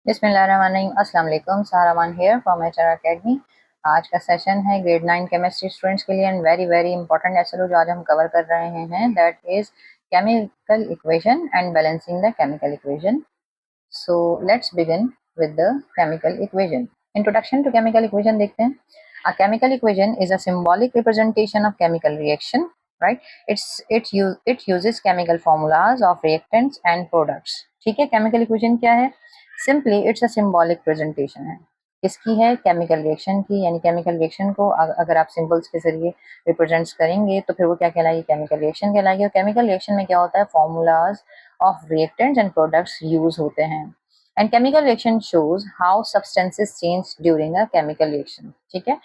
बिस्मिल्लाहिर्रहमानिर्रहीम। अस्सलाम वालेकुम। सारा मान हियर फ्रॉम एचआर एकेडमी। आज का सेशन है ग्रेड 9 केमिस्ट्री स्टूडेंट्स के लिए and very very important SLO जो आज हम कवर कर रहे हैं that is chemical equation and balancing the chemical equation. So let's begin with the chemical equation. Introduction to chemical equation देखते हैं। A chemical equation is a symbolic representation of chemical reaction, right? It uses chemical formulas of reactants and products. ठीक है, chemical equation क्या है? Simply it's a symbolic presentation है। किसकी है? Chemical reaction की। यानी केमिकल रिएक्शन को अगर आप सिंबल्स के जरिए रिप्रेजेंट्स करेंगे तो फिर वो क्या कहलाएगी? केमिकल रिएक्शन कहलाएगी। और केमिकल रिएक्शन में क्या होता है? Formulas of reactants and products use होते हैं। And chemical reaction shows how substances change during a chemical reaction. ठीक है,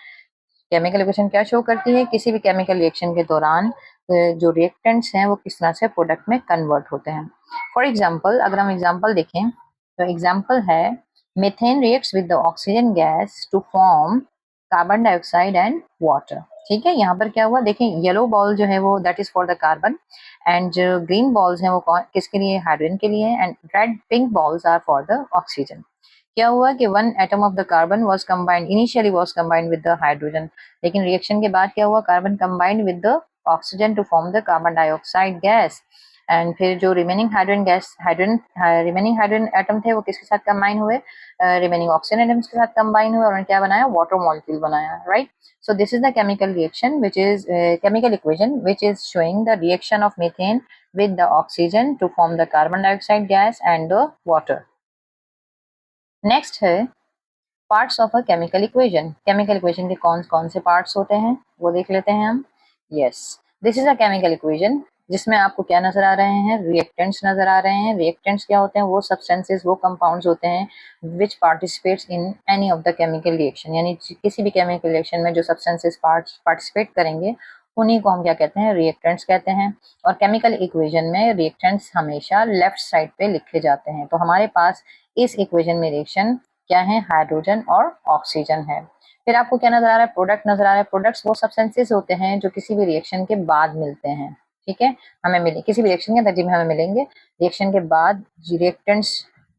केमिकल रिएक्शन क्या शो करती है? किसी भी केमिकल रिएक्शन के दौरान जो रिएक्टेंट्स हैं वो किस तरह से प्रोडक्ट में कन्वर्ट होते हैं। फॉर एग्जांपल, अगर हम एग्जांपल देखें तो एग्जांपल है methane reacts with the oxygen gas to form carbon dioxide and water. ठीक है, यहाँ पर क्या हुआ देखें, येलो बॉल जो है वो that is for the carbon and जो ग्रीन बॉल्स हैं वो किसके लिए? हाइड्रोजन के लिए। And red pink balls are for the oxygen. क्या हुआ कि one atom of the carbon was combined, initially was combined with the hydrogen, लेकिन रिएक्शन के बाद क्या हुआ? Carbon combined with the oxygen to form the carbon dioxide gas. And फिर जो remaining hydrogen gas remaining hydrogen atom थे वो किसके साथ कंबाइन हुए? रिमेनिंग ऑक्सीजन एटम्स के साथ कंबाइन हुए और उन्होंने क्या बनाया? वाटर मॉलिक्यूल बनाया, right? So this is the chemical reaction which is chemical equation which is showing the reaction of methane with the oxygen to form the carbon dioxide gas and the water. Next है parts of a chemical equation. Chemical equation के कौन कौन से parts होते हैं वो देख लेते हैं हम। Yes, this is a chemical equation जिसमें आपको क्या नजर आ रहे हैं? रिएक्टेंट्स नजर आ रहे हैं। रिएक्टेंट्स क्या होते हैं? वो सब्सटेंसेस, वो कंपाउंड्स होते हैं which participates in any of the chemical reaction. यानी किसी भी केमिकल रिएक्शन में जो सब्सटेंसेस पार्टिसिपेट करेंगे उन्हीं को हम क्या कहते हैं? रिएक्टेंट्स कहते हैं। और केमिकल इक्वेशन में रिएक्टेंट्स हमेशा लेफ्ट साइड पे लिखे जाते हैं। तो हमारे पास इस इक्वेशन में रिएक्शन क्या है? हाइड्रोजन और ऑक्सीजन है। फिर आपको क्या नजर आ रहा है? प्रोडक्ट नजर आ रहा है। प्रोडक्ट्स वो सब्सटेंसेस होते हैं जो किसी भी रिएक्शन के बाद मिलते हैं। ठीक है, हमें मिले किसी भी रिएक्शन के अंदर में हमें मिलेंगे। रिएक्शन के बाद रिएक्टेंट्स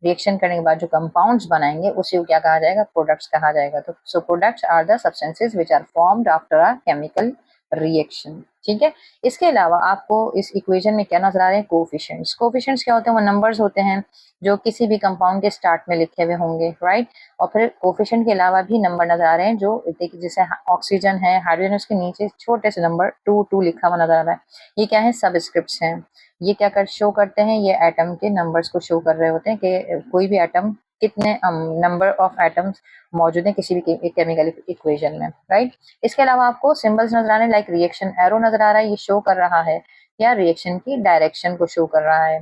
रिएक्शन करने के बाद जो कंपाउंड्स बनाएंगे उसी को क्या कहा जाएगा? प्रोडक्ट्स कहा जाएगा। तो so products are the substances which are formed after a chemical reaction. ठीक है, इसके अलावा आपको इस इक्वेशन में क्या नजर आ रहे हैं? कोफिशिएंट्स। कोफिशिएंट्स क्या होते हैं? वो नंबर्स होते हैं जो किसी भी कंपाउंड के स्टार्ट में लिखे हुए होंगे, राइट? और फिर कोफिशिएंट के अलावा भी नंबर नजर आ रहे हैं जो देखिए जैसे ऑक्सीजन है, हाइड्रोजन, उसके नीचे छोटे से नंबर 2 लिखा हुआ नजर आ रहा है। ये क्या है? सबस्क्रिप्ट्स हैं। ये क्या शो करते हैं? ये एटम के नंबर्स को शो कर रहे होते हैं कि कोई भी एटम कितने नंबर ऑफ एटम्स मौजूद है किसी भी केमिकल इक्वेशन में, राइट? इसके अलावा आपको सिंबल्स नजर आ रहे हैं, लाइक रिएक्शन एरो नजर आ रहा है। ये शो कर रहा है या रिएक्शन की डायरेक्शन को शो कर रहा है।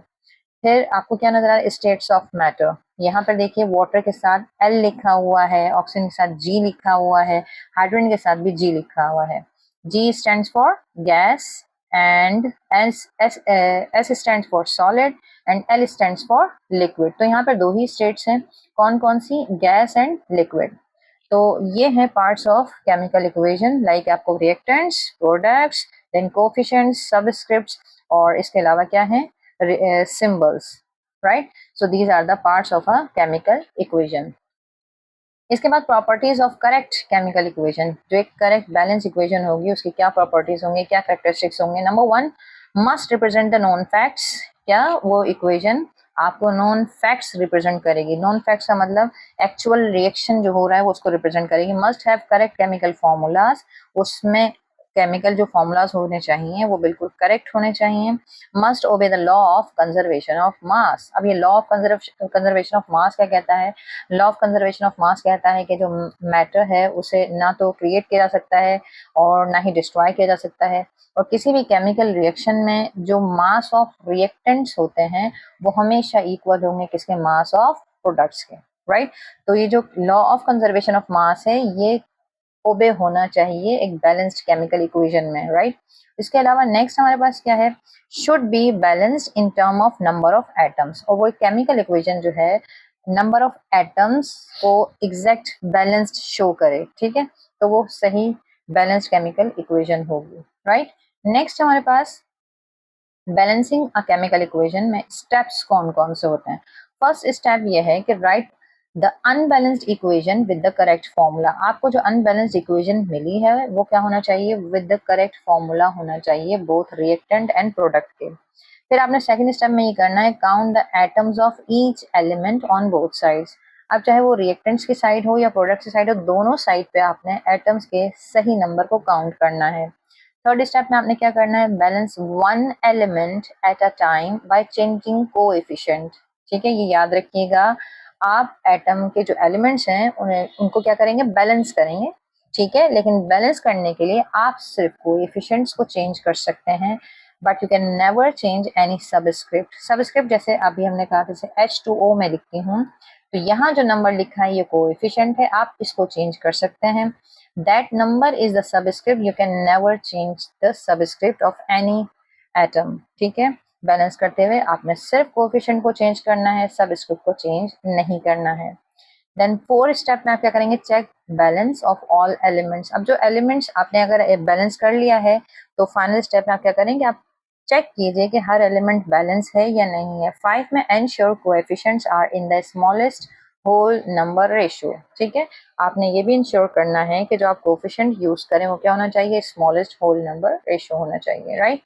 फिर आपको क्या नजर आ रहा है? States of matter. यहाँ पर देखिए वाटर के साथ L लिखा हुआ है, ऑक्सीजन के साथ G लिखा हुआ है, हाइड्रोजन के साथ भी G लिखा हुआ है। G stands for gas and S stands for solid and L stands for liquid. तो यहाँ पर दो ही स्टेट्स हैं, कौन कौन सी? Gas and liquid. तो ये हैं parts of chemical equation, like आपको reactants, products, then coefficients, subscripts और इसके अलावा क्या है? symbols, right? So these are the parts of a chemical equation. इसके बाद properties of correct chemical equation. जो एक करेक्ट बैलेंस इक्वेशन होगी उसकी क्या प्रॉपर्टीज होंगे, क्या कैरेक्टरिस्टिक्स होंगे? Number 1, must represent the known facts. क्या वो इक्वेशन आपको नॉन फैक्ट्स रिप्रेजेंट करेगी? नॉन फैक्ट्स का मतलब एक्चुअल रिएक्शन जो हो रहा है वो उसको रिप्रेजेंट करेगी। Must have correct chemical formulas, उसमें केमिकल जो फॉर्मूलाज होने चाहिए वो बिल्कुल करेक्ट होने चाहिए। मस्ट ओबे the law of conservation of मास। अब ये law of conservation of mass क्या कहता है? लॉ ऑफ कंजर्वेशन ऑफ मास कहता है कि जो मैटर है उसे ना तो क्रिएट किया जा सकता है और ना ही डिस्ट्रॉय किया जा सकता है। और किसी भी केमिकल रिएक्शन में जो मास ऑफ रिएक्टेंट्स होते हैं वो हमेशा इक्वल होंगे किसके? मास ऑफ प्रोडक्ट्स के, राइट? तो ये जो लॉ ऑफ कंजर्वेशन ऑफ मास है ये ओबे होना चाहिए एक बैलेंस्ड केमिकल इक्वेशन में, राइट? इसके अलावा नेक्स्ट हमारे पास क्या है? Should be balanced in term of number of atoms. और वो केमिकल इक्वेशन जो है नंबर ऑफ एटम्स को एग्जैक्ट बैलेंस्ड शो करे, ठीक है? तो वो सही बैलेंस्ड केमिकल इक्वेशन होगी, राइट? नेक्स्ट हमारे पास बैलेंसिंग अ केमिकल इक्वेशन में स्टेप्स कौन कौन से होते हैं? फर्स्ट स्टेप ये है कि right the unbalanced equation with the correct formula. आपको जो अनबैलेंस्ड इक्वेशन मिली है वो क्या होना चाहिए, विद द करेक्ट फॉर्मूला होना चाहिए बोथ रिएक्टेंट एंड प्रोडक्ट के। फिर आपने सेकंड स्टेप में ये करना है, count the atoms of each element on both sides. अब चाहे वो रिएक्टेंट्स की साइड हो या प्रोडक्ट की साइड हो, दोनों साइड पे आपने एटम्स के सही नंबर को काउंट करना है। थर्ड स्टेप में आपने क्या करना है, balance one element at a time by changing coefficient. ठीक है, ये याद रखिएगा, आप एटम के जो एलिमेंट्स हैं उनको क्या करेंगे, बैलेंस करेंगे। ठीक है, लेकिन बैलेंस करने के लिए आप सिर्फ कोएफिशिएंट्स को चेंज कर सकते हैं, but you can never change any subscript. Subscript जैसे अभी हमने कहा, जैसे H2O में लिखती हूँ, तो यहाँ जो नंबर लिखा है ये कोएफिशिएंट है, आप इसको चेंज कर सकते हैं। That number is the subscript. You can never change the subscript of any atom. ठीक है, बैलेंस करते हुए आपने सिर्फ कोएफिशिएंट को चेंज करना है, सबस्क्रिप्ट को चेंज नहीं करना है। देन फोर्थ स्टेप में आप क्या करेंगे, check balance of all elements. अब जो एलिमेंट्स आपने अगर बैलेंस कर लिया है, तो फाइनल स्टेप में आप क्या करेंगे, आप चेक कीजिए कि हर एलिमेंट बैलेंस है या नहीं है। 5 में ensure coefficients are in the smallest whole number ratio. ठीक है, आपने ये भी इंश्योर करना है कि जो आप कोएफिशिएंट यूज करें वो क्या होना चाहिए, स्मॉलेस्ट होल नंबर रेशियो होना चाहिए, राइट।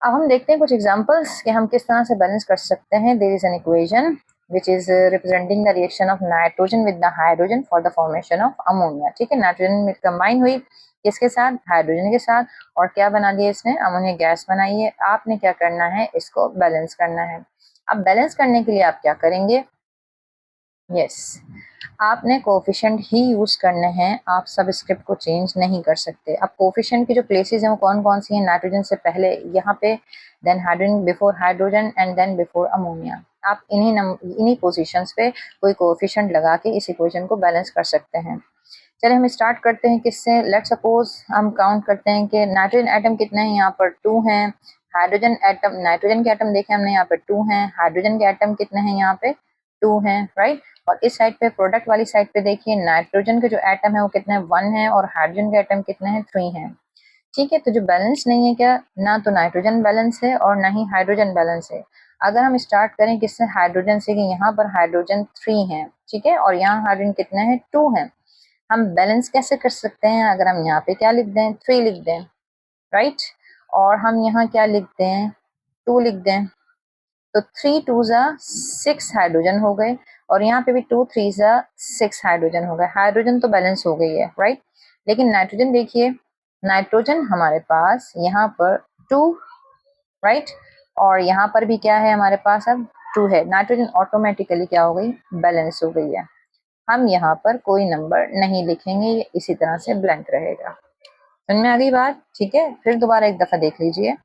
अब हम देखते हैं कुछ एग्जांपल्स कि हम किस तरह से बैलेंस कर सकते हैं। There is an equation which is representing the reaction of nitrogen with the hydrogen for the formation of ammonia। ठीक है, नाइट्रोजन में कंबाइन हुई किसके साथ, हाइड्रोजन के साथ, और क्या बना दिया इसने, अमोनिया गैस बनाई है। आपने क्या करना है, इसको बैलेंस करना है। अब बैलेंस करने के लिए आप क्या करेंगे, यस, आपने कोफिशिएंट ही यूज करने हैं, आप सबस्क्रिप्ट को चेंज नहीं कर सकते। अब कोफिशिएंट की जो प्लेसेस हैं वो कौन कौन सी हैं, नाइट्रोजन से पहले यहाँ पे, then hydrogen before hydrogen, and then before ammonia. आप इन्हीं पोजीशंस पे कोई कोफिशिएंट लगा के इस इक्वेशन को बैलेंस कर सकते हैं। चलिए हम स्टार्ट करते हैं किससे, लेट सपोज हम काउंट करते हैं कि नाइट्रोजन एटम कितने हैं, यहाँ पर 2 हैं। हाइड्रोजन एटम, नाइट्रोजन के एटम देखे हमने, यहाँ पे 2 हैं। हाइड्रोजन के एटम कितने हैं, यहाँ पे 2 हैं, राइट। और इस साइड पे, प्रोडक्ट वाली साइड पे देखिए, नाइट्रोजन के जो एटम है वो कितने हैं, 1 है, और हाइड्रोजन के एटम कितने हैं, 3 हैं। ठीक है, तो जो बैलेंस नहीं है क्या, ना तो नाइट्रोजन बैलेंस है और ना ही हाइड्रोजन बैलेंस है। अगर हम स्टार्ट करें किससे, हाइड्रोजन से, कि यहाँ पर हाइड्रोजन 3 है, ठीक है, और यहाँ हाइड्रोजन कितने हैं, 2 हैं। हम बैलेंस कैसे कर सकते हैं, अगर हम यहाँ पे क्या लिख दें, 3 लिख दें, राइट, और हम यहाँ क्या लिख दें, 2 लिख दें, तो 3 2 जा 6 हाइड्रोजन हो गए, और यहाँ पे भी 2 3 जा 6 हाइड्रोजन हो गए। हाइड्रोजन तो बैलेंस हो गई है, राइट। लेकिन नाइट्रोजन देखिए, नाइट्रोजन हमारे पास यहाँ पर 2, राइट, और यहाँ पर भी क्या है हमारे पास, अब 2 है। नाइट्रोजन ऑटोमेटिकली क्या हो गई, बैलेंस हो गई है। हम यहाँ पर कोई नंबर नहीं लिखेंगे, ये इसी तरह से ब्लैंक रहेगा। समझ में आ गई बात, ठीक है। फिर दोबारा एक दफा देख लीजिए,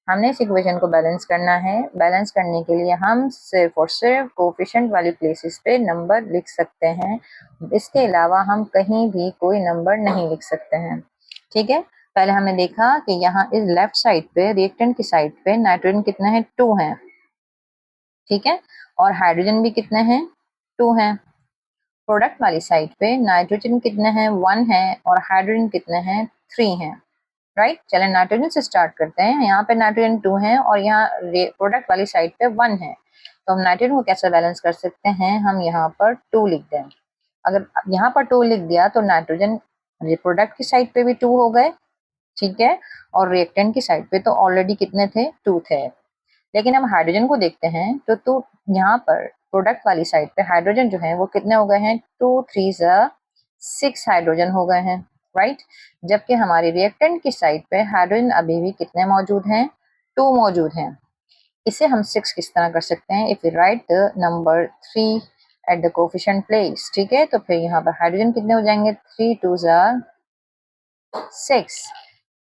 हमने इस इक्वेशन को बैलेंस करना है। बैलेंस करने के लिए हम सिर्फ और सिर्फ कोफिशिएंट वाली प्लेसेस पे नंबर लिख सकते हैं, इसके अलावा हम कहीं भी कोई नंबर नहीं लिख सकते हैं। ठीक है, पहले हमने देखा कि यहाँ इस लेफ्ट साइड पे, रिएक्टेंट की साइड पे, नाइट्रोजन कितने हैं, 2 हैं, ठीक है, और हाइड्रोजन भी कितने हैं, 2 हैं। प्रोडक्ट वाली साइड पे नाइट्रोजन कितने हैं, 1 है, और हाइड्रोजन कितने हैं, 3 हैं, राइट। चलें नाइट्रोजन से स्टार्ट करते हैं। यहाँ पे नाइट्रोजन 2 है और यहाँ प्रोडक्ट वाली साइड पे 1 है, तो हम नाइट्रोजन को कैसे बैलेंस कर सकते हैं, हम यहाँ पर 2 लिख दें। अगर यहाँ पर 2 लिख दिया तो नाइट्रोजन प्रोडक्ट की साइड पे भी 2 हो गए, ठीक है, और रिएक्टेंट की साइड पे तो ऑलरेडी कितने थे, 2 थे। लेकिन हम हाइड्रोजन को देखते हैं तो यहाँ पर प्रोडक्ट वाली साइड पे हाइड्रोजन जो है वो कितने हो गए हैं, 2 3 6 हाइड्रोजन हो गए हैं, राइट। जबकि हमारी रिएक्टेंट की साइड पे हाइड्रोजन अभी भी कितने मौजूद हैं, 2 मौजूद हैं। इसे हम 6 किस तरह कर सकते हैं, if you right the number 3 at the coefficient place, ठीक है, तो फिर यहाँ पर हाइड्रोजन कितने हो जाएंगे, 3 2 6।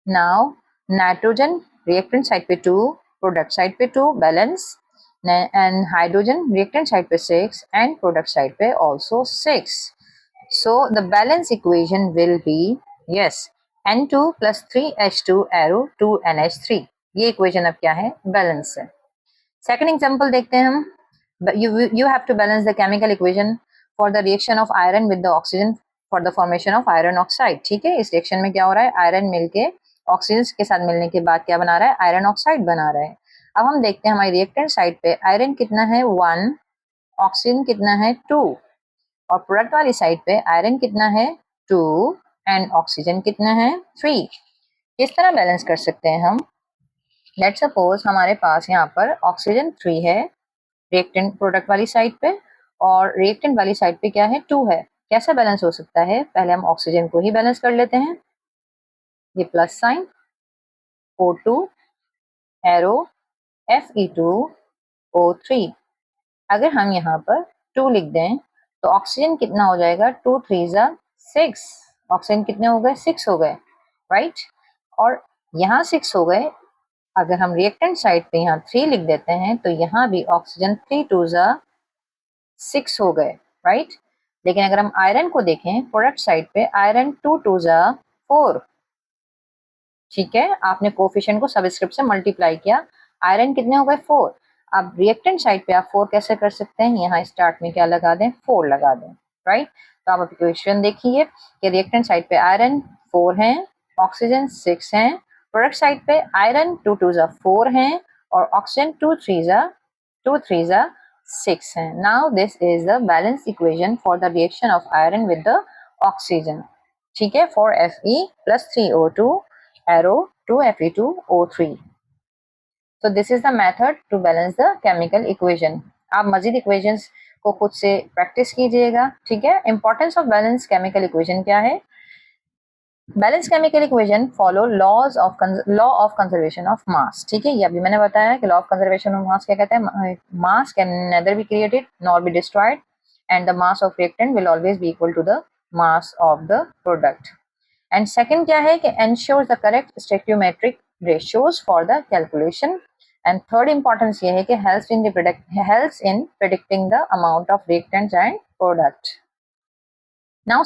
नाउ नाइट्रोजन रिएक्टेंट साइड पे 2, प्रोडक्ट साइड पे 2, balance, and hydrogen reactant side पे 6 एंड प्रोडक्ट साइड पे also 6। So the balance equation will be, yes, N2 plus 3H2 arrow 2NH3। ये इक्वेशन अब क्या है, बैलेंस है। सेकेंड एग्जांपल देखते हैं हम, you have to balance the chemical equation for the reaction of iron with the oxygen for the formation of iron oxide। ठीक है, इस रिएक्शन में क्या हो रहा है, आयरन मिलके ऑक्सीजन के साथ मिलने के बाद क्या बना रहा है, आयरन ऑक्साइड बना रहा है। अब हम देखते हैं हमारी रिएक्टेंट साइड पे आयरन कितना है, 1, ऑक्सीजन कितना है, 2, और प्रोडक्ट वाली साइड पे आयरन कितना है 2 एंड ऑक्सीजन कितना है 3। किस तरह बैलेंस कर सकते हैं हम? लेट्स सपोज हमारे पास यहाँ पर ऑक्सीजन 3 है रिएक्टेंट प्रोडक्ट वाली साइड पे, और रिएक्टेंट वाली साइड पे क्या है 2 है। कैसा बैलेंस हो सकता है? पहले हम ऑक्सीजन को ही बैलेंस कर लेते हैं, ये plus sign O2 arrow Fe2O3। अगर हम यहाँ पर 2 लिख दें तो ऑक्सीजन कितना हो जाएगा 2 3 जा 6। ऑक्सीजन कितने हो गए 6 हो गए, राइट। और यहाँ 6 हो गए। अगर हम रिएक्टेंट साइड पे यहाँ 3 लिख देते हैं तो यहाँ भी ऑक्सीजन 3 2 जा 6 हो गए, राइट। लेकिन अगर हम आयरन को देखें प्रोडक्ट साइड पे, आयरन 2 2 जा 4। ठीक है, आपने कोफिशिएंट को सबस्क्रिप्ट से मल्टीप्लाई किया, आयरन कितने हो गए 4। अब रिएक्टेंट साइड पे आप 4 कैसे कर सकते हैं? यहाँ स्टार्ट में क्या लगा दें 4 लगा दें, राइट। तो आप इक्वेशन देखिए कि रिएक्टेंट साइड पे आयरन 4 है, ऑक्सीजन 6 है, प्रोडक्ट साइड पे आयरन 2 2 जा 4 है और ऑक्सीजन 2 3 जा 6 है। Now this is the balance equation for the reaction of iron with the oxygen. ठीक है, for Fe plus 3O2 arrow to Fe2O3। So this is the method to balance the chemical equation। आप मजीद equations को खुद से practice कीजिएगा, ठीक है। Importance of balance chemical equation क्या है? Balance chemical equation follow law of conservation of mass. ठीक है, ये अभी मैंने बताया कि law of conservation of mass क्या कहता है? Mass can neither be created nor be destroyed and the mass of reactant will always be equal to the mass of the product. And second क्या है कि ensures the correct stoichiometric ratios for the calculation. And third importance ये है कि helps in predicting the amount of reactants and product. Now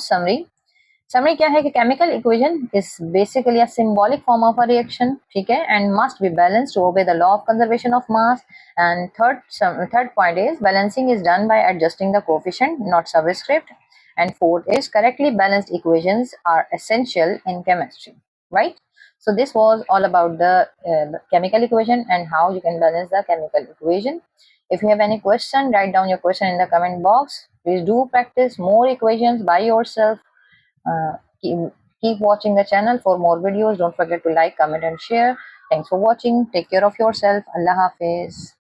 summary क्या है कि chemical equation is basically a symbolic form of a reaction, ठीक है, and must be balanced to obey the law of conservation of mass. And third point is balancing is done by adjusting the coefficient not subscript. And fourth is correctly balanced equations are essential in chemistry, right? So this was all about the chemical equation and how you can balance the chemical equation. If you have any question, write down your question in the comment box. Please do practice more equations by yourself. Uh, keep watching the channel for more videos. Don't forget to like, comment and share. Thanks for watching. Take care of yourself. Allah Hafiz.